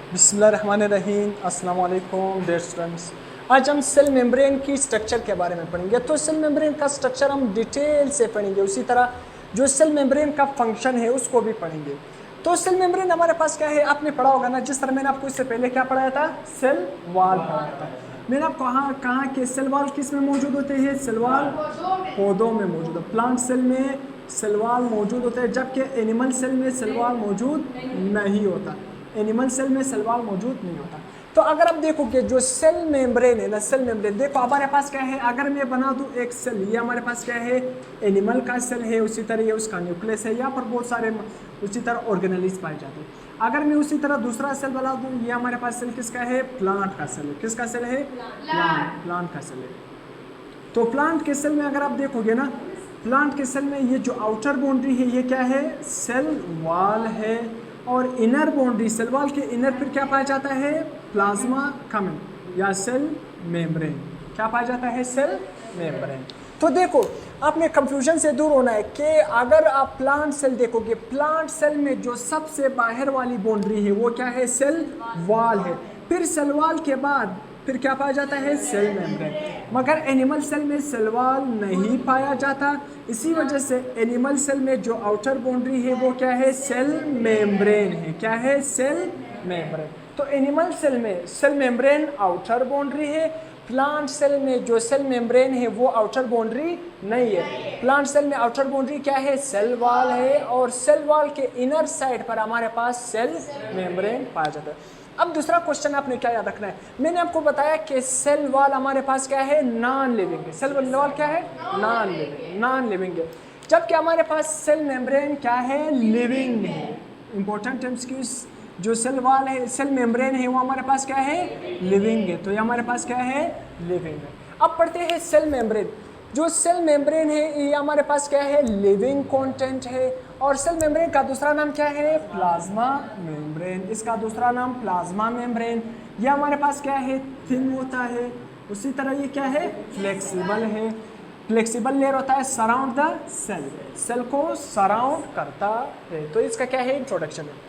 बिस्मिल्लाहिर्रहमानिर्रहीम। अस्सलाम वालेकुम डियर स्टूडेंट्स। आज हम सेल मेम्ब्रेन की स्ट्रक्चर के बारे में पढ़ेंगे। तो सेल मेम्ब्रेन का स्ट्रक्चर हम डिटेल से पढ़ेंगे, उसी तरह जो सेल मेम्ब्रेन का फंक्शन है उसको भी पढ़ेंगे। तो सेल मेम्ब्रेन हमारे पास क्या है, आपने पढ़ा होगा ना, जिस तरह मैंने आपको इससे पहले क्या पढ़ाया था, सेल वॉल पढ़ाया था। मैंने आपको कहा कि सेल वॉल किस में मौजूद होते हैं, सेल वॉल पौधों में मौजूद है। प्लांट सेल में सेल वॉल मौजूद होते हैं, जबकि एनिमल सेल में सेल वॉल मौजूद नहीं होता। एनिमल सेल में सेल वॉल मौजूद नहीं होता। तो अगर आप देखोगे जो सेल मेम्ब्रेन है ना, सेल मेम्ब्रेन देखो हमारे पास क्या है, अगर मैं बना दूं एक सेल, ये हमारे पास क्या है, एनिमल का सेल है, उसी तरह ये उसका न्यूक्लियस है, यहाँ पर बहुत सारे उसी तरह ऑर्गेनेल्स पाए जाते हैं। अगर मैं उसी तरह दूसरा सेल बना दूं, ये हमारे पास सेल किसका है, प्लांट का सेल है। किसका सेल है, प्लांट का सेल है। तो प्लांट के सेल में अगर आप देखोगे ना, प्लांट के सेल में ये जो आउटर बाउंड्री है ये क्या है, सेल वॉल है, और इनर बाउंड्री सेल वॉल के इनर फिर क्या पाया जाता है, प्लाज्मा कमेंट या सेल मेम्ब्रेन। क्या पाया जाता है, सेल मेम्ब्रेन। तो देखो आपने कंफ्यूजन से दूर होना है कि अगर आप प्लांट सेल देखोगे, प्लांट सेल में जो सबसे बाहर वाली बाउंड्री है वो क्या है, सेल वॉल है। फिर सेल वॉल के बाद फिर क्या पाया जाता है, सेल मेम्ब्रेन। मगर एनिमल सेल में सेल वॉल नहीं पाया जाता, इसी वजह से एनिमल सेल में जो आउटर बाउंड्री है वो क्या है, सेल मेम्ब्रेन है। क्या है, सेल मेम्ब्रेन। तो एनिमल सेल में सेल मेम्ब्रेन आउटर बाउंड्री है, प्लांट सेल में जो सेल मेम्ब्रेन है वो आउटर बाउंड्री नहीं है। प्लांट सेल में आउटर बाउंड्री क्या है, सेल वॉल है, और सेल वॉल के इनर साइड पर हमारे पास सेल मेम्ब्रेन पाया जाता है। अब दूसरा क्वेश्चन आपने क्या याद रखना है, मैंने आपको बताया कि सेल वॉल हमारे पास क्या है, नॉन लिविंग है। सेल वॉल क्या है, नॉन लिविंग है, जबकि हमारे पास सेल मेम्ब्रेन क्या है, लिविंग है। इंपॉर्टेंट एमसीक्यूज, जो सेल वॉल है, सेल मेम्ब्रेन है, वो हमारे पास क्या है, लिविंग है। तो ये हमारे पास क्या है, लिविंग है। अब पढ़ते हैं सेल मेम्ब्रेन। जो सेल मेम्ब्रेन है ये हमारे पास क्या है, लिविंग कंटेंट है, और सेल मेम्ब्रेन का दूसरा नाम क्या है, प्लाज्मा मेम्ब्रेन। इसका दूसरा नाम प्लाज्मा मेम्ब्रेन। ये हमारे पास क्या है, थिन होता है, उसी तरह ये क्या है, फ्लेक्सिबल है। फ्लेक्सिबल लेयर होता है सराउंड द सेल, सेल को सराउंड करता है। तो इसका क्या है, इंट्रोडक्शन है।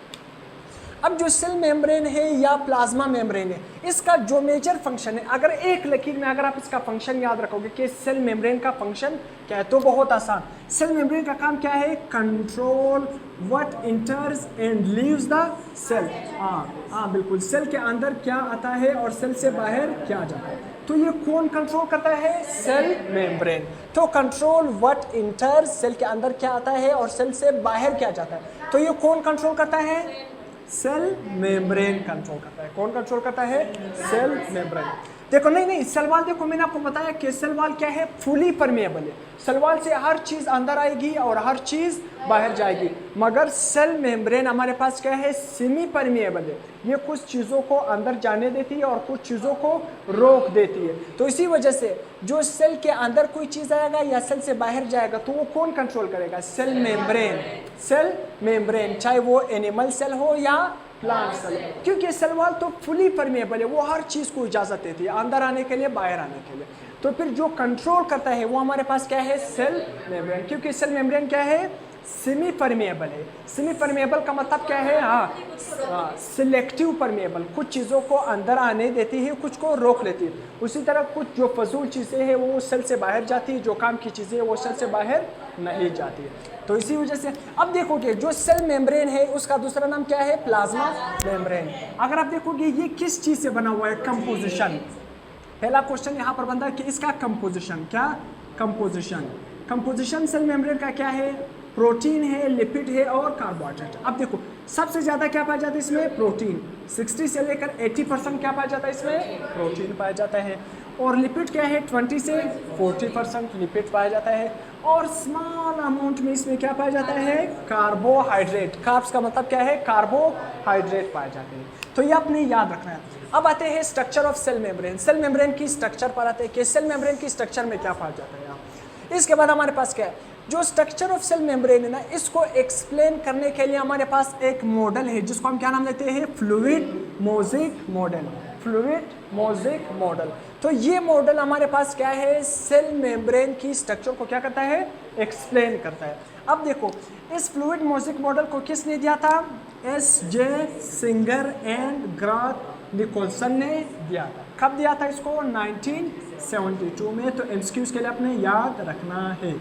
अब जो सेल मेम्ब्रेन है या प्लाज्मा मेम्ब्रेन है, इसका जो मेजर फंक्शन है, अगर एक लकीर में अगर आप इसका फंक्शन याद रखोगे कि सेल मेम्ब्रेन का फंक्शन क्या है, तो बहुत आसान। सेल मेम्ब्रेन का काम क्या है, control what enters and leaves the cell. हाँ बिल्कुल, सेल के अंदर क्या आता है और सेल से बाहर क्या जाता है, तो ये कौन कंट्रोल करता है, सेल मेम्ब्रेन। तो कंट्रोल व्हाट इंटर्स, सेल के अंदर क्या आता है और सेल से बाहर क्या जाता है, तो ये कौन कंट्रोल करता है, सेल मेम्ब्रेन कंट्रोल करता है। कौन कंट्रोल करता है, सेल मेम्ब्रेन। देखो नहीं सेल वॉल, देखो मैंने आपको बताया कि सेल वॉल क्या है, फुली परमेएबल है। सेल वॉल से हर चीज अंदर आएगी और हर चीज बाहर जाएगी, मगर सेल मेम्ब्रेन हमारे पास क्या है, सेमी परमेएबल है। ये कुछ चीजों को अंदर जाने देती है और कुछ चीजों को रोक देती है। तो इसी वजह से जो सेल के अंदर कोई चीज आएगा या सेल से बाहर जाएगा, तो वो कौन कंट्रोल करेगा, सेल मेम्ब्रेन। सेल मेम्ब्रेन, चाहे वो एनिमल सेल हो या प्लांट सेल, क्योंकि सेल वॉल तो फुली परमेएबल है, वो हर चीज को इजाजत देती है अंदर आने के लिए, बाहर आने के लिए। तो फिर जो कंट्रोल करता है वो हमारे पास क्या है, सेल मेम्ब्रेन। क्योंकि सेल मेम्ब्रेन क्या है, सेमी परमेएबल है। सेमी परमेएबल का मतलब क्या है, सिलेक्टिव परमेएबल, कुछ चीज़ों को अंदर आने देती है, कुछ को रोक लेती है। उसी तरह कुछ जो फजूल चीज़ें हैं वो सेल से बाहर जाती है, जो काम की चीज़ें वो सेल से बाहर नहीं जाती है। तो इसी वजह से अब देखोगे जो सेल मेम्ब्रेन है उसका दूसरा नाम क्या है, प्लाज्मा मेम्ब्रेन। अगर आप देखोगे ये किस चीज़ से बना हुआ है, कंपोजिशन। पहला क्वेश्चन यहाँ पर बनता है कि इसका कंपोजिशन क्या, कंपोजिशन सेल मेम्ब्रेन का क्या है, प्रोटीन है, लिपिड है और कार्बोहाइड्रेट। अब देखो सबसे ज्यादा क्या पाया जाता है इसमें, प्रोटीन। 60 से लेकर 80% क्या पाया जाता है इसमें, प्रोटीन पाया जाता है। और लिपिड क्या है, 20 से 40% लिपिड पाया जाता है। और स्मॉल अमाउंट में इसमें क्या पाया जाता है, कार्बोहाइड्रेट। कार्ब्स का मतलब क्या है, कार्बोहाइड्रेट पाए जाते हैं। तो ये आपने याद रखना है। अब आते हैं structure of cell membrane. Cell membrane की स्ट्रक्चर पर आते हैं कि सेल मेम्ब्रेन की स्ट्रक्चर में क्या पाया जाता है यहाँ। इसके बाद हमारे पास क्या है, जो स्ट्रक्चर ऑफ सेल मेम्ब्रेन है ना, इसको एक्सप्लेन करने के लिए हमारे पास एक मॉडल है जिसको हम क्या नाम देते हैं, fluid mosaic model. Fluid mosaic model. तो ये मॉडल हमारे पास क्या है, सेल मेम्ब्रेन की स्ट्रक्चर को क्या करता है, एक्सप्लेन करता है। अब देखो इस फ्लूइड मोज़ेक मॉडल को किसने दिया था? SJ. Singer and growth Nicolson ने दिया था। कब दिया था इसको? 1972 में। तो एमसीक्यूज के लिए आपने याद रखना है।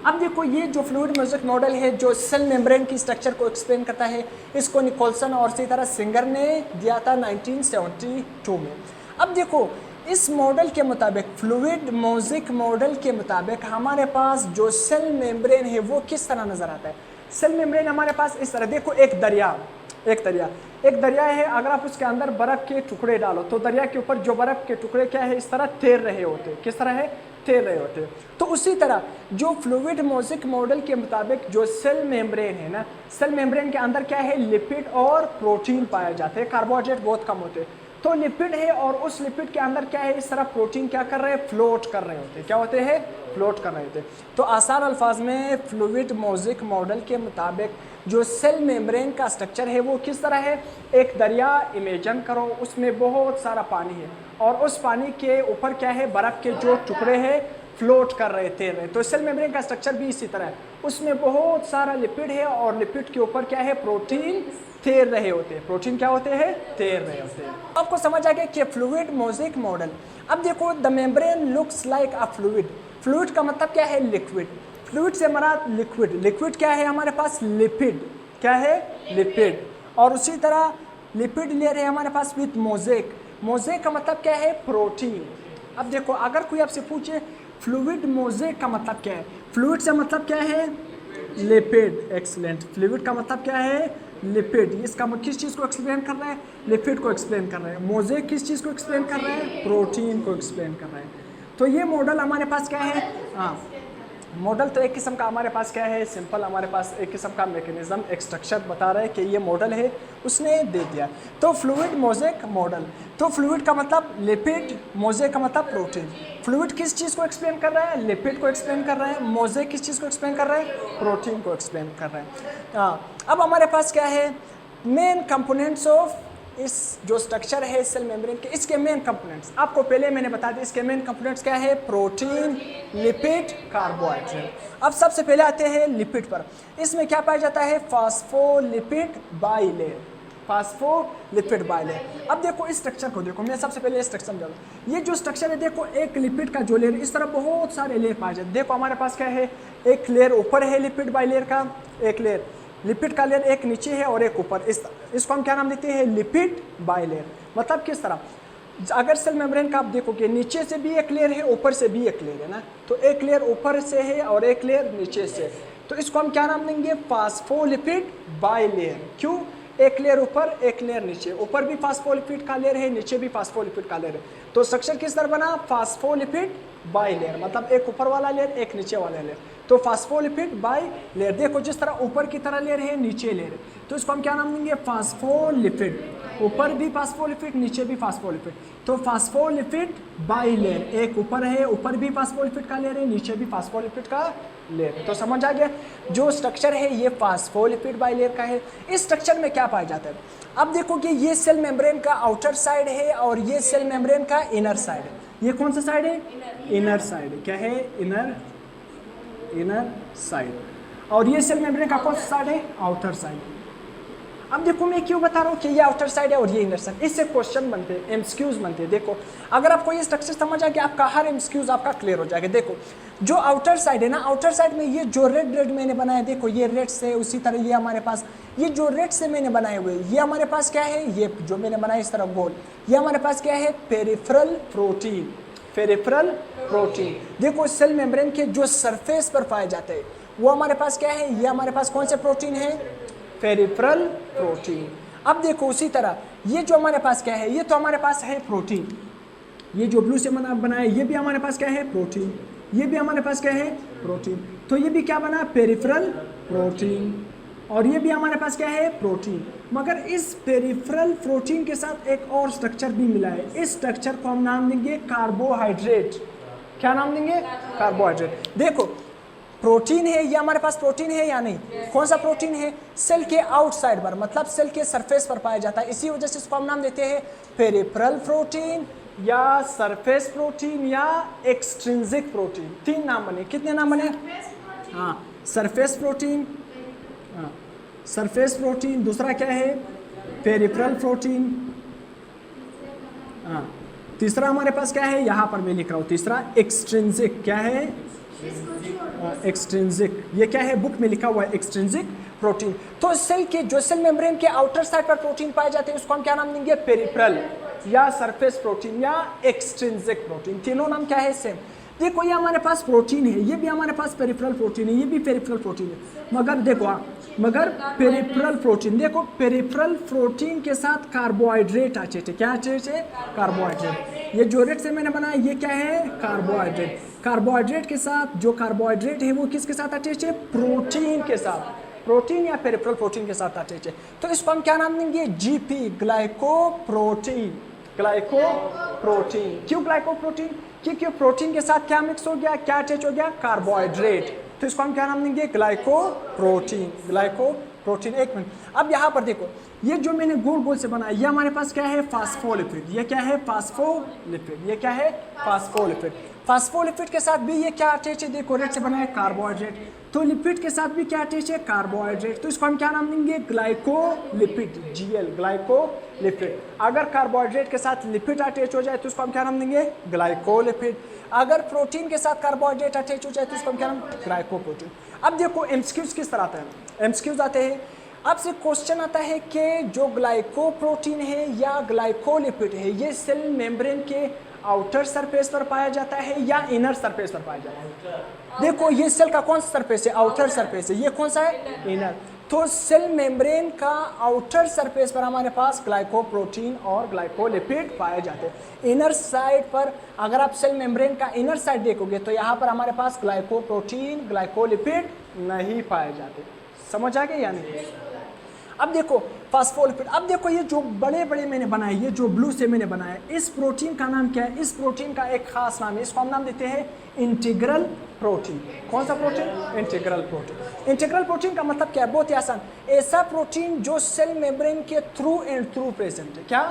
अब देखो ये जो फ्लूइड मोज़ेक मॉडल है जो सेल मेम्ब्रेन की स्ट्रक्चर को एक्सप्लेन करता है, इसको निकोलसन और इसी तरह सिंगर ने दिया था 1972 में। अब देखो इस मॉडल के मुताबिक, फ्लूइड मोज़ेक मॉडल के मुताबिक हमारे पास जो सेल मेम्ब्रेन है वो किस तरह नज़र आता है? सेल मेम्ब्रेन हमारे पास इस तरह, देखो एक दरिया है, अगर आप उसके अंदर बर्फ़ के टुकड़े डालो तो दरिया के ऊपर जो बर्फ़ के टुकड़े क्या है, इस तरह तैर रहे होते। किस तरह है? तैर रहे होते। तो उसी तरह जो फ्लूइड मोज़ेक मॉडल के मुताबिक जो सेल मेम्ब्रेन है ना, सेल मेम्ब्रेन के अंदर क्या है, लिपिड और प्रोटीन पाए जाते हैं, कार्बोहाइड्रेट बहुत कम होते हैं। तो लिपिड है और उस लिपिड के अंदर क्या है, इस तरह प्रोटीन क्या कर रहे हैं, फ्लोट कर रहे होते हैं। क्या होते हैं? फ्लोट कर रहे होते हैं। तो आसान अल्फाज में फ्लूइड मोज़ेक मॉडल के मुताबिक जो सेल मेम्ब्रेन का स्ट्रक्चर है वो किस तरह है? एक दरिया इमेजिन करो, उसमें बहुत सारा पानी है और उस पानी के ऊपर क्या है, बर्फ़ के जो टुकड़े हैं फ्लोट कर रहे, तैर रहे। तो सेल मेम्ब्रेन का स्ट्रक्चर भी इसी तरह है, उसमें बहुत सारा लिपिड है और लिपिड के ऊपर क्या है, प्रोटीन तैर रहे होते हैं। प्रोटीन क्या होते हैं? तैर रहे होते हैं। आपको समझ आ गया कि फ्लूइड मोज़ेक मॉडल। अब देखो the membrane looks like a fluid. Fluid का मतलब क्या है? लिक्विड। फ्लूइड से मराद लिक्विड। लिक्विड क्या है हमारे पास? लिपिड। क्या है? लिपिड। और उसी तरह लिपिड लेयर है हमारे पास विथ मोज़ेक। मोज़ेक का मतलब क्या है? प्रोटीन। अब देखो अगर कोई आपसे पूछे फ्लूइड मोज़ेक का मतलब क्या है, फ्लूइड से मतलब क्या है? लिपिड। एक्सीलेंट। फ्लूइड का मतलब क्या है? लिपिड। इसका किस चीज़ को एक्सप्लेन कर रहा है? लिपिड को एक्सप्लेन कर रहा है। मोज़ेक किस चीज़ को एक्सप्लेन कर रहा है? प्रोटीन को एक्सप्लेन कर रहा है। तो ये मॉडल हमारे पास क्या है? हाँ, मॉडल तो एक किस्म का हमारे पास क्या है, सिंपल हमारे पास एक किस्म का मैकेनिज्म, एक स्ट्रक्चर बता रहा है कि ये मॉडल है, उसने दे दिया। तो फ्लूइड मोज़ेक मॉडल, तो फ्लूइड का मतलब लिपिड, मोज़ेक का मतलब प्रोटीन। फ्लूइड किस चीज़ को एक्सप्लेन कर रहा है? लिपिड को एक्सप्लेन कर रहा है। मोज़ेक किस चीज़ को एक्सप्लेन कर रहा है? प्रोटीन को एक्सप्लेन कर रहा है। हाँ, अब हमारे पास क्या है, मेन कंपोनेंट्स ऑफ इस जो स्ट्रक्चर है सेल मेम्ब्रेन के, इसके मेन कंपोनेंट्स आपको पहले मैंने बता दिया। इसके मेन कंपोनेंट्स क्या है? Protein, lipid, carbohydrate. अब सबसे पहले आते हैं लिपिड पर। इसमें क्या पाया जाता है? Phospholipid bilayer. Phospholipid bilayer. अब देखो इस स्ट्रक्चर को देखो, मैं सबसे पहले स्ट्रक्चर समझाऊंगा। ये जो स्ट्रक्चर है देखो, एक लिपिड का जो लेयर, इस तरह बहुत सारे लेयर पाए जाते हैं। देखो हमारे पास क्या है, एक लेयर ऊपर है लिपिड बाइलेयर का, एक लेयर लिपिड का लेयर एक नीचे है और एक ऊपर। इसको हम क्या नाम देते हैं? Lipid bilayer. मतलब किस तरह, अगर सेल मेम्ब्रेन का आप देखोगे नीचे से भी एक लेयर है, ऊपर से भी एक लेयर है ना, तो एक लेयर ऊपर से है और एक लेयर नीचे से, तो इसको हम क्या नाम देंगे? Phospholipid bilayer. क्यों? एक लेयर ऊपर एक लेयर नीचे, ऊपर भी फास्फोलिपिड का लेयर है, नीचे भी फास्फोलिपिड का लेयर है। तो स्ट्रक्चर किस तरह बना? फास्फोलिपिड बाइलेयर, मतलब एक ऊपर वाला लेयर एक नीचे वाला लेयर। तो फास्फोलिपिड बाइलेयर। देखो जिस तरह ऊपर की तरह लेयर है, नीचे लेयर है, तो इसको हम क्या नाम देंगे? फास्फोलिपिड। ऊपर भी फास्फोलिपिड, नीचे भी फास्फोलिपिड, तो फास्फोलिपिड बाइलेयर। एक ऊपर है, ऊपर भी फास्फोलिपिड का लेयर है, नीचे भी फास्फोलिपिड का लेयर है। तो समझ आ गया, जो स्ट्रक्चर है ये फास्फोलिपिड बाइलेयर का है। इस स्ट्रक्चर में क्या पाया जाता है? अब देखो कि ये सेल मेम्ब्रेन का आउटर साइड है और ये सेल मेम्ब्रेन का इनर साइड है। ये कौन सा साइड है? Inner side. क्या है? Inner side. और ये सेल मेम्ब्रेन का कौन सा साइड है? Outer side. अब देखो मैं क्यों बता रहा हूँ कि ये आउटर साइड है और ये इनर साइड, इससे क्वेश्चन बनते हैं, एमसीक्यूज बनते हैं। देखो अगर आपको ये स्ट्रक्चर समझ आ गया, आपका हर एमसीक्यूज आपका क्लियर हो जाएगा। देखो जो आउटर साइड है ना, आउटर साइड में ये जो रेड मैंने बनाया, देखो ये रेड से, उसी तरह ये हमारे पास ये जो रेड से मैंने बनाए हुए, ये हमारे पास क्या है? ये जो मैंने बनाया इस तरह गोल, ये हमारे पास क्या है? Peripheral protein. पेरिफेरल प्रोटीन देखो सेल मेम्ब्रेन के जो सरफेस पर पाए जाते हैं वो हमारे पास क्या है? ये हमारे पास कौन से प्रोटीन है? Peripheral protein. अब देखो उसी तरह ये जो हमारे पास क्या है? ये तो हमारे पास है प्रोटीन। ये जो ब्लू से बनाया ये भी हमारे पास क्या है? प्रोटीन। ये भी हमारे पास क्या है? प्रोटीन। तो ये भी क्या बना? Peripheral protein. और ये भी हमारे पास क्या है? प्रोटीन। मगर इस पेरिफेरल प्रोटीन के साथ एक और स्ट्रक्चर भी मिला है। इस स्ट्रक्चर को हम नाम देंगे कार्बोहाइड्रेट। क्या नाम देंगे? कार्बोहाइड्रेट। देखो प्रोटीन है, ये हमारे पास प्रोटीन है या नहीं? कौन सा प्रोटीन है? सेल के आउटसाइड पर, मतलब सेल के सरफेस पर पाया जाता है, इसी वजह से इसको हम नाम देते हैं पेरिफेरल प्रोटीन या सरफेस प्रोटीन या एक्सट्रिंसिक प्रोटीन। 3 नाम बने। कितने नाम बने? हाँ, सरफेस प्रोटीन, हाँ सरफेस प्रोटीन, दूसरा क्या है पेरिफेरल प्रोटीन, हाँ तीसरा हमारे पास क्या है, यहाँ पर मैं लिख रहा हूँ तीसरा एक्सट्रिंसिक। क्या है? एक्सट्रिंसिक। ये क्या है, बुक में लिखा हुआ है एक्सट्रिंसिक प्रोटीन। तो सेल के जो सेल मेम्ब्रेन के आउटर साइड पर प्रोटीन पाए जाते हैं उसको हम क्या नाम देंगे, पेरिफेरल या सरफेस प्रोटीन या एक्सट्रिंसिक प्रोटीन। तीनों नाम क्या है, सेम। देखो ये हमारे पास प्रोटीन है, ये भी हमारे पास पेरिफेरल प्रोटीन है, ये भी पेरिफेरल प्रोटीन है, मगर देखो मगर पेरिफेरल प्रोटीन, देखो पेरिफेरल प्रोटीन के साथ कार्बोहाइड्रेट अटैच है। क्या अटैच है? कार्बोहाइड्रेट। ये जो रेड से मैंने बनाया ये क्या है, कार्बोहाइड्रेट। कार्बोहाइड्रेट के साथ जो कार्बोहाइड्रेट है वो किसके साथ अटैच है, प्रोटीन के साथ, प्रोटीन या पेरिफेरल प्रोटीन के साथ अटैच है। तो इसको हम क्या नाम देंगे, जीपी, ग्लाइकोप्रोटीन। ग्लाइकोप्रोटीन। क्यों ग्लाइकोप्रोटीन? क्योंकि प्रोटीन के साथ क्या मिक्स हो गया, क्या अटैच हो गया, कार्बोहाइड्रेट। तो इसको हम क्या नाम देंगे, ग्लाइकोप्रोटीन। ग्लाइकोप्रोटीन। एक मिनट, अब यहाँ पर देखो ये जो मैंने गोल गोल से बनाया ये हमारे पास क्या है, फास्फोलिपिड। ये क्या है, फास्फोलिपिड। ये क्या है, फास्फोलिपिड। फास्फोलिपिड के साथ भी ये क्या अटैच है, देखो रेड से बना है कार्बोहाइड्रेट। तो लिपिड के साथ भी क्या अटैच है, कार्बोहाइड्रेट। तो इसको हम क्या नाम देंगे, ग्लाइकोलिपिड, जीएल, ग्लाइकोलिपिड। अगर कार्बोहाइड्रेट के साथ लिपिड अटैच हो जाए तो उसको हम क्या नाम देंगे, ग्लाइकोलिपिड। अगर प्रोटीन के साथ कार्बोहाइड्रेट अटैच हो जाए तो उसको हम क्या नाम, ग्लाइकोप्रोटीन। अब देखो एमसीक्यूज किस तरह आता है, एमसीक्यूज आते हैं आपसे क्वेश्चन आता है कि जो ग्लाइकोप्रोटीन है या ग्लाइकोलिपिड है ये सेल मेम्ब्रेन के आउटर सरफेस पर पाया जाता है या इनर सरफेस पर पाया जाता है। देखो ये सेल का कौन सा सरफेस है, आउटर सरफेस है। ये कौन सा है, इनर। तो सेल मेम्ब्रेन का आउटर सरफेस पर हमारे पास ग्लाइकोप्रोटीन और ग्लाइकोलिपिड पाए जाते हैं। इनर साइड पर अगर आप सेल मेम्ब्रेन का इनर साइड देखोगे तो यहाँ पर हमारे पास ग्लाइकोप्रोटीन ग्लाइकोलिपिड नहीं पाए जाते। समझ आ गए या नहीं? अब देखो फास्फोलिपिड। अब देखो ये जो बड़े बड़े मैंने बनाए, ये जो ब्लू से मैंने बनाया, इस प्रोटीन का नाम क्या है, इस प्रोटीन का एक खास नाम है, इसको हम नाम देते हैं इंटीग्रल प्रोटीन। कौन सा protein, integral protein. Integral protein का मतलब क्या है, बहुत ही आसान, ऐसा प्रोटीन जो सेल मेम्ब्रेन के थ्रू एंड थ्रू प्रेजेंट है। क्या,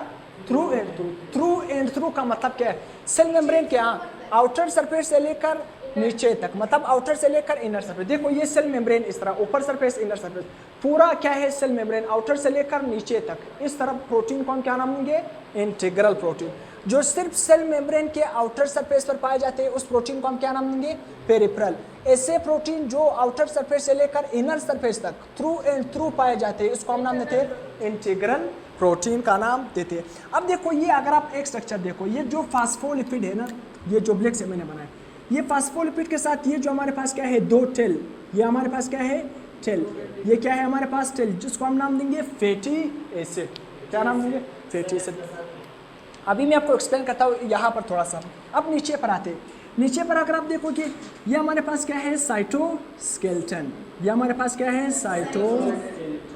through and through. Through and through का मतलब क्या है, सेल मेम्ब्रेन के आउटर सरफेस से लेकर नीचे तक, मतलब आउटर से लेकर इनर सरफेस। देखो ये सेल मेम्ब्रेन इस तरह, ऊपर सरफेस इनर सरफेस, पूरा क्या है सेल मेम्ब्रेन, आउटर से लेकर नीचे तक इस तरफ प्रोटीन को हम क्या नाम देंगे, इंटीग्रल प्रोटीन। जो सिर्फ सेल मेम्ब्रेन के आउटर सरफेस पर पाए जाते हैं उस प्रोटीन को हम क्या नाम देंगे, पेरिफेरल। ऐसे प्रोटीन जो आउटर सरफेस से लेकर इनर सरफेस तक थ्रू एंड थ्रू पाए जाते हैं उसको हम नाम देते हैं इंटीग्रल प्रोटीन का नाम देते हैं। अब देखो ये अगर आप एक स्ट्रक्चर देखो, ये जो फास्फोलिपिड है ना, ये जो ब्लैक से मैंने बनाया, ये फास्फोलिपिड के साथ ये जो हमारे पास क्या है, दो टेल, ये हमारे पास क्या है, टेल। ये क्या है हमारे पास, टेल, जिसको हम नाम देंगे फैटी एसिड। क्या नाम देंगे, फैटी एसिड। अभी मैं आपको एक्सप्लेन करता हूँ यहाँ पर थोड़ा सा। अब नीचे पर आते हैं, नीचे पर अगर आप देखोगे ये हमारे पास क्या है, साइटोस्केलेटन। ये हमारे पास क्या है, साइटोस्केलेटन,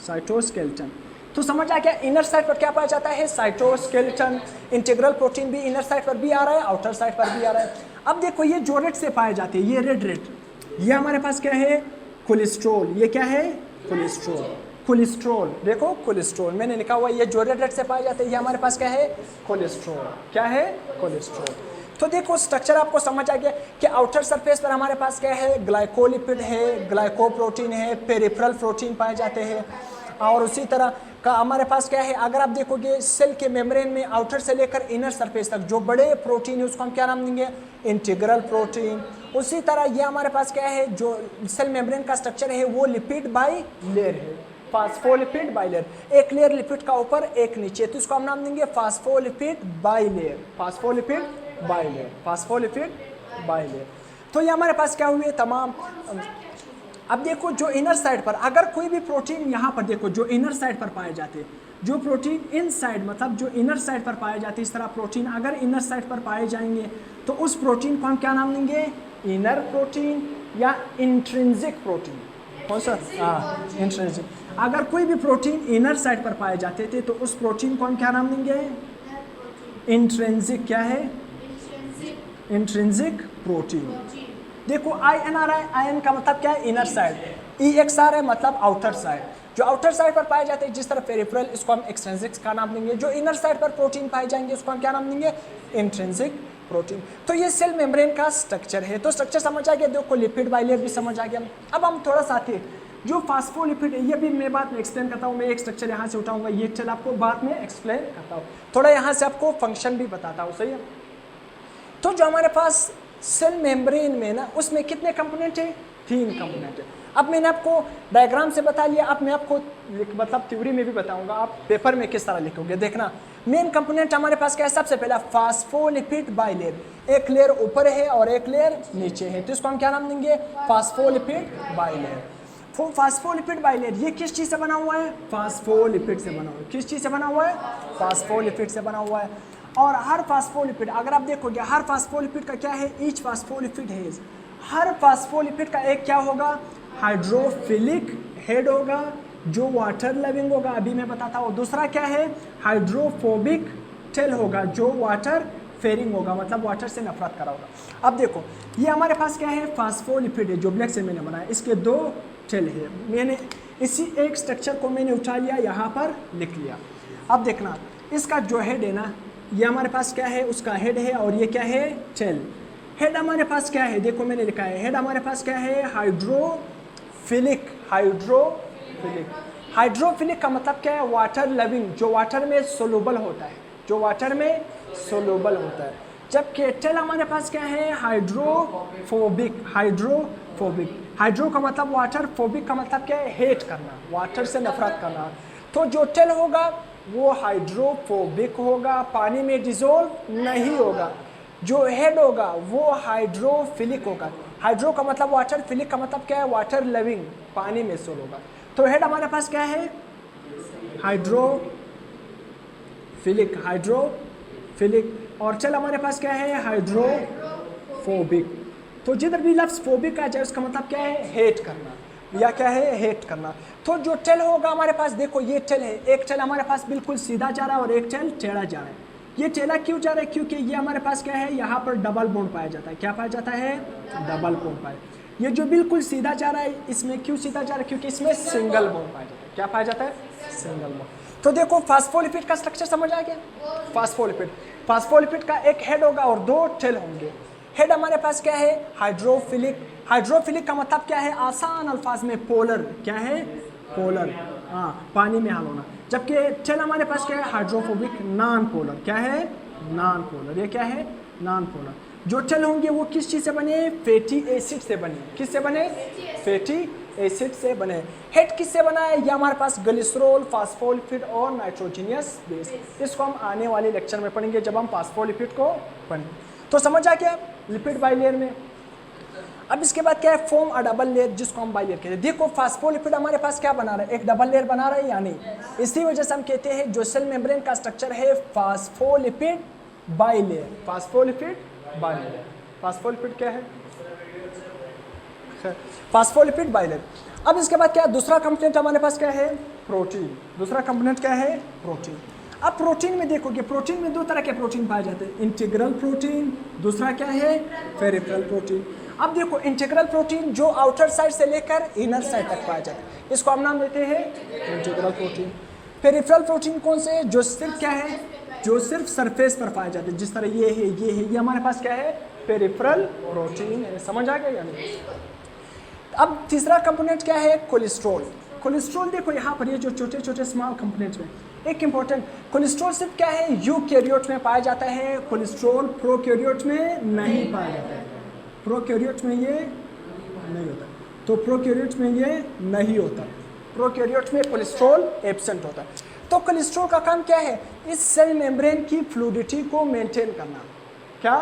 साइटोस्केलेटन। तो समझ आ गया, इनर साइड पर क्या पाया जाता है, साइटोस्केलेटन। इंटीग्रल प्रोटीन भी इनर साइड पर भी आ रहा है, आउटर साइड पर भी आ रहा है। अब देखो ये जो रेड से पाए जाते हैं, ये रेड रेड, ये हमारे पास क्या है, कोलेस्ट्रॉल। ये क्या है, कोलेस्ट्रॉल, कोलेस्ट्रॉल। देखो कोलेस्ट्रॉल मैंने लिखा हुआ है, ये जो रेड रेड से पाए जाते हैं ये हमारे पास क्या है, कोलेस्ट्रॉल। क्या है, कोलेस्ट्रॉल। तो देखो स्ट्रक्चर आपको समझ आ गया कि आउटर सरफेस पर हमारे पास क्या है, ग्लाइकोलिपिड है, ग्लाइकोप्रोटीन है, पेरिफेरल प्रोटीन पाए जाते हैं। और उसी तरह का हमारे पास क्या है, अगर आप देखोगे सेल के मेम्ब्रेन में आउटर से लेकर इनर सरफेस तक जो बड़े प्रोटीन है उसको हम क्या नाम देंगे, इंटीग्रल प्रोटीन। उसी तरह ये हमारे पास क्या है, जो सेल मेम्ब्रेन का स्ट्रक्चर है वो लिपिड बाई लेयर है, फास्फोलिपिड बाई लेयर। एक लेयर लिपिड का ऊपर एक नीचे, तो इसको हम नाम देंगे phospholipid by layer, phospholipid by layer, phospholipid by layer. तो ये हमारे पास क्या हुए तमाम। अब देखो जो इनर साइड पर अगर कोई भी प्रोटीन यहाँ पर देखो जो इनर साइड पर पाए जाते हैं, जो प्रोटीन इन साइड मतलब जो इनर साइड पर पाए जाते हैं, इस तरह प्रोटीन अगर इनर साइड पर पाए जाएंगे तो उस प्रोटीन को हम क्या नाम देंगे, इनर प्रोटीन या इंट्रिंसिक प्रोटीन। कौन सा, इंट्रिंसिक। अगर कोई भी प्रोटीन इनर साइड पर पाए जाते थे तो उस प्रोटीन को हम क्या नाम देंगे, इंट्रिंसिक। क्या है, इंट्रिंसिक प्रोटीन। देखो INRI, आयन का मतलब क्या है, इनर साइड, EXR है मतलब आउटर साइड, जो आउटर साइड पर पाए जाते हैं जिस तरह पेरिफेरल, इसको हम एक्सट्रिंसिक का नाम देंगे। जो इनर साइड पर प्रोटीन पाए जाएंगे उसको हम क्या नाम देंगे, इंट्रिंसिक प्रोटीन। तो ये सेल मेम्ब्रेन का स्ट्रक्चर है। तो स्ट्रक्चर समझ आ गया, देखो लिपिड बाइलेयर भी समझ आ गया। अब हम थोड़ा सा आते जो फास्फोलिपिड है, ये भी मैं बाद में एक्सप्लेन करता हूँ। मैं एक स्ट्रक्चर यहाँ से उठाऊंगा, ये चल आपको बाद में एक्सप्लेन करता हूँ, थोड़ा यहाँ से आपको फंक्शन भी बताता हूँ, सही है। तो जो हमारे पास सेल मेम्ब्रेन में ना, उसमें कितने कंपोनेंट है, 3 कंपोनेंट है। अब मैंने आपको डायग्राम से बता लिया, अब मैं आपको मतलब थ्योरी में भी बताऊंगा, आप पेपर में किस तरह लिखोगे देखना। मेन कंपोनेंट हमारे पास क्या है, सबसे पहला फास्फोलिपिड बाइलेयर, एक लेयर ऊपर है और एक लेयर नीचे है, तो इसको हम क्या नाम देंगे, फास्फोलिपिड बाइलेयर। फास्फोलिपिड बाइलेयर ये किस चीज से बना हुआ है, फास्फोलिपिड से बना हुआ है। किस चीज से बना हुआ है, फास्फोलिपिड से बना हुआ है। और हर फास्फोलिपिड, अगर आप देखोगे हर फास्फोलिपिड का क्या है, ईच फास्फोलिपिड है, हर फास्फोलिपिड का एक क्या होगा, हाइड्रोफिलिक हेड होगा जो वाटर लविंग होगा, अभी मैं बताता हूँ। दूसरा क्या है, हाइड्रोफोबिक टेल होगा जो वाटर फेरिंग होगा, मतलब वाटर से नफरत करा होगा। अब देखो ये हमारे पास क्या है, फास्फोलिपिड है जो ब्लैक से मैंने बनाया, इसके 2 टेल है। मैंने इसी एक स्ट्रक्चर को मैंने उठा लिया, यहाँ पर लिख लिया। अब देखना इसका जो हेड है ना, ये हमारे पास क्या है, उसका हेड है, और ये क्या है, टेल। हेड हमारे पास क्या है, देखो मैंने लिखा है, हेड हमारे पास क्या है, हाइड्रोफिलिक। हाइड्रोफिलिक, हाइड्रोफिलिक का मतलब क्या है, वाटर लविंग, जो वाटर में सोलूबल होता है, जो वाटर में सोलूबल होता है। जबकि टेल हमारे पास क्या है, हाइड्रोफोबिक। हाइड्रोफोबिक, हाइड्रो का मतलब वाटर, फोबिक का मतलब क्या है, हेट करना, वाटर से नफरत करना। तो जो टेल होगा वो हाइड्रोफोबिक होगा, पानी में डिजोल्व नहीं होगा। जो हेड होगा वो हाइड्रोफिलिक होगा। हाइड्रो का मतलब वाटर, फिलिक का मतलब क्या है, वाटर लविंग, पानी में सोल होगा। तो हेड हमारे पास क्या है, हाइड्रोफिलिक, हाइड्रोफिलिक, और चल हमारे पास क्या है, हाइड्रोफोबिक। तो जिधर भी लफ्ज फोबिक आ जाए उसका मतलब क्या है, हेट करना, या क्या है, हेट करना। तो जो टेल होगा हमारे पास, देखो ये टेल है, एक टेल हमारे पास बिल्कुल सीधा जा रहा है और एक टेल टेढ़ा जा रहा है। ये टेढ़ा क्यों जा रहा है, क्योंकि ये हमारे पास क्या है, यहाँ पर डबल बॉन्ड पाया जाता है। क्या पाया जाता है, डबल बॉन्ड पाया। ये जो बिल्कुल सीधा जा रहा है, इसमें क्यों सीधा जा रहा है, क्योंकि इसमें सिंगल बॉन्ड पाया जाता है। क्या पाया जाता है, सिंगल बॉन्ड। तो देखो फास्फोलिपिड का स्ट्रक्चर समझ आ गया। फास्फोलिपिड का एक हेड होगा और 2 टेल होंगे। हेड हमारे पास क्या है, हाइड्रोफिलिक। हाइड्रोफिलिक का मतलब क्या है, आसान अल्फाज में पोलर। क्या है, पोलर, हाँ, पानी में हाल होना। जबकि टेल हमारे पास क्या है, हाइड्रोफोबिक, नॉन पोलर। क्या है, नॉन पोलर। ये क्या है, नॉन पोलर। जो टेल होंगे वो किस चीज से बने, फैटी एसिड से बने। किससे बने, फैटी एसिड से बने। हेड किससे बना है, ये हमारे पास ग्लिसरॉल, फास्फोलिपिड और नाइट्रोजनियस बेस। इसको हम आने वाले लेक्चर में पढ़ेंगे जब हम फास्फोलिपिड को पढ़ेंगे। तो समझ आ गया लिपिड बाइलेयर में। अब इसके बाद क्या है, फॉर्म अ डबल लेयर, जिसको हम बाइलेयर कहते हैं। देखो फास्फोलिपिड हमारे पास क्या बना रहा है, एक डबल लेयर बना रहा है या नहीं। इसी वजह से हम कहते हैं जो सेल मेम्ब्रेन का स्ट्रक्चर है phospholipid bilayer. Phospholipid bilayer, phospholipid क्या है, फास्फोलिपिड बाइलेयर। अब इसके बाद क्या, दूसरा कंपोनेंट हमारे पास क्या है, प्रोटीन। दूसरा कंपोनेंट क्या है, प्रोटीन। अब प्रोटीन में देखोगे, प्रोटीन में 2 तरह के प्रोटीन पाए जाते हैं, इंटीग्रल प्रोटीन, दूसरा क्या है, पेरिफेरल प्रोटीन। अब देखो इंटीग्रल प्रोटीन जो आउटर साइड से लेकर इनर साइड तक पाया जाता है, इसको हम नाम देते हैं इंटीग्रल प्रोटीन। पेरिफेरल प्रोटीन कौन से, जो सिर्फ क्या है, जो सिर्फ सरफेस पर पाए जाते हैं, जिस तरह ये है, ये है, ये हमारे पास क्या है, पेरिफेरल प्रोटीन है। समझ आ गया या नहीं। अब तीसरा कंपोनेंट क्या है, कोलेस्ट्रॉल। कोलेस्ट्रॉल देखो यहाँ पर, ये जो छोटे छोटे स्मॉल कंपोनेंट्स में एक इंपॉर्टेंट, कोलेस्ट्रॉल सिर्फ क्या है, यूकैरियोट में पाया जाता है। कोलेस्ट्रॉल प्रोकैरियोट में नहीं पाया जाता है। प्रोकैरियोट में ये नहीं होता, तो प्रोकैरियोट में ये नहीं होता, प्रोकैरियोट में कोलेस्ट्रॉल एब्सेंट होता है। तो कोलेस्ट्रॉल का काम क्या है, इस सेल मेम्ब्रेन की फ्लूइडिटी को मेंटेन करना। क्या,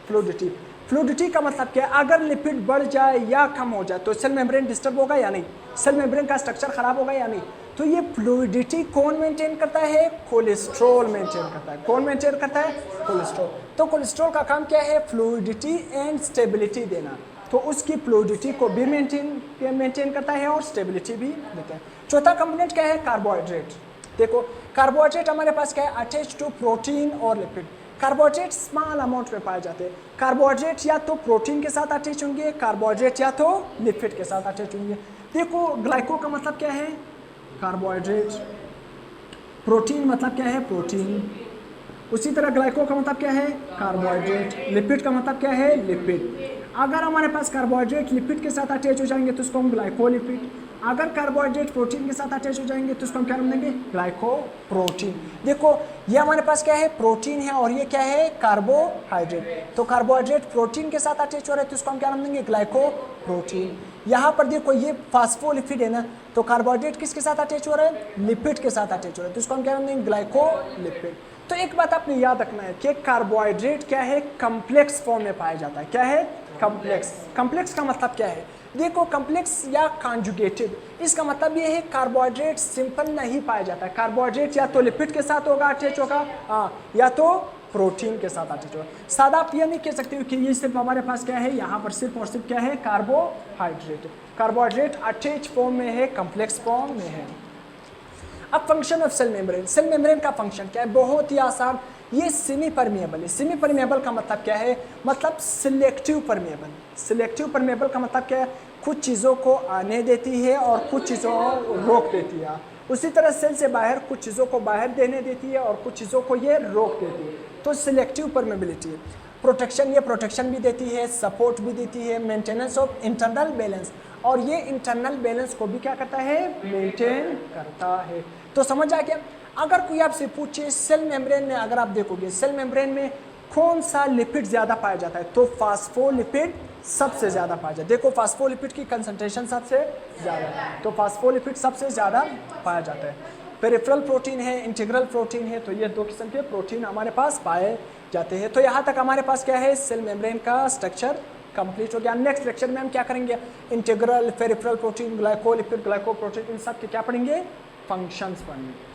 फ्लूइडिटी। फ्लूइडिटी का मतलब क्या है, अगर लिपिड बढ़ जाए या कम हो जाए तो सेल मेम्ब्रेन डिस्टर्ब होगा या नहीं, सेल मेम्ब्रेन का स्ट्रक्चर खराब होगा या नहीं। तो ये फ्लूइडिटी कौन मेंटेन करता है, कोलेस्ट्रॉल मेंटेन करता है। कौन मेंटेन करता है, कोलेस्ट्रॉल। तो कोलेस्ट्रॉल का काम क्या है, फ्लूइडिटी एंड स्टेबिलिटी देना। तो उसकी फ्लूइडिटी को भी मेंटेन करता है और स्टेबिलिटी भी देता है। चौथा कंपोनेंट क्या है, कार्बोहाइड्रेट। देखो कार्बोहाइड्रेट हमारे पास क्या है, अटैच टू प्रोटीन और लिपिड। कार्बोहाइड्रेट स्मॉल अमाउंट में पाए जाते हैं। कार्बोहाइड्रेट या तो प्रोटीन के साथ अटैच होंगे, कार्बोहाइड्रेट या तो लिपिड के साथ अटैच होंगे। देखो ग्लाइको का मतलब क्या है, कार्बोहाइड्रेट। प्रोटीन मतलब क्या है, प्रोटीन। उसी तरह ग्लाइको का मतलब क्या है, कार्बोहाइड्रेट। लिपिड का मतलब क्या है, लिपिड। अगर हमारे पास कार्बोहाइड्रेट लिपिड के साथ अटैच हो जाएंगे तो उसको हम ग्लाइकोलिपिड, अगर कार्बोहाइड्रेट प्रोटीन के साथ अटैच हो जाएंगे तो उसको हम क्या नाम देंगे, ग्लाइकोप्रोटीन। देखो ये हमारे पास क्या है, प्रोटीन है, और ये क्या है, कार्बोहाइड्रेट। तो कार्बोहाइड्रेट प्रोटीन के साथ अटैच हो रहे हैं तो उसको हम क्या नाम देंगे, ग्लाइकोप्रोटीन। यहाँ पर देखो ये फास्फोलिपिड है ना, तो कार्बोहाइड्रेट किसके साथ अटैच हो रहा है, लिपिड के साथ अटैच हो रहा है, तो उसको हम क्या नाम देंगे, ग्लाइकोलिपिड। तो एक बात आपने याद रखना है कि कार्बोहाइड्रेट क्या है, कम्प्लेक्स फॉर्म में पाया जाता है। क्या है, कम्प्लेक्स। कम्प्लेक्स का मतलब क्या है, देखो कम्प्लेक्स या कॉन्जुगेटेड, इसका मतलब ये है कार्बोहाइड्रेट सिंपल नहीं पाया जाता है। कार्बोहाइड्रेट या तो लिपिड के साथ होगा अटैच होगा, या तो प्रोटीन के साथ अटैच होगा। सादा आप ये नहीं कह सकते हो कि ये सिर्फ हमारे पास क्या है, यहाँ पर सिर्फ और सिर्फ क्या है, कार्बोहाइड्रेट। कार्बोहाइड्रेट अटैच फॉर्म में है, कम्प्लेक्स फॉर्म में है। अब function of cell membrane, cell membrane का फंक्शन क्या है, बहुत ही आसान, ये सेमी परमिएबल है। सेमी परमिएबल का मतलब क्या है, मतलब सिलेक्टिव परमिएबल। सिलेक्टिव परमिएबल का मतलब क्या है, कुछ चीज़ों को आने देती है और कुछ चीज़ों को रोक देती है। उसी तरह सेल से बाहर कुछ चीज़ों को बाहर देने देती है और कुछ चीज़ों को ये रोक देती है, तो सिलेक्टिव परमिएबिलिटी है। प्रोटेक्शन, ये प्रोटेक्शन भी देती है, सपोर्ट भी देती है, मेंटेनेंस ऑफ इंटरनल बैलेंस, और ये इंटरनल बैलेंस को भी क्या करता है, मेंटेन करता है। तो समझ आ गया। अगर कोई आपसे पूछे सेल मेम्ब्रेन में, अगर आप देखोगे सेल मेम्ब्रेन में कौन सा लिपिड ज़्यादा पाया जाता है, तो फास्फोलिपिड सबसे ज़्यादा पाया जाता है। देखो फास्फोलिपिड की कंसंट्रेशन सबसे ज़्यादा है, तो फास्फोलिपिड सबसे ज़्यादा पाया जाता है। पेरिफेरल प्रोटीन है, इंटीग्रल प्रोटीन है, तो ये दो किस्म के प्रोटीन हमारे पास पाए जाते हैं। तो यहाँ तक हमारे पास क्या है, सेल मेम्ब्रेन का स्ट्रक्चर कंप्लीट हो गया। नेक्स्ट लेक्चर में हम क्या करेंगे, integral, peripheral protein, glycolipid, glycoprotein, इन सब के क्या पढ़ेंगे, फंक्शंस पढ़ेंगे।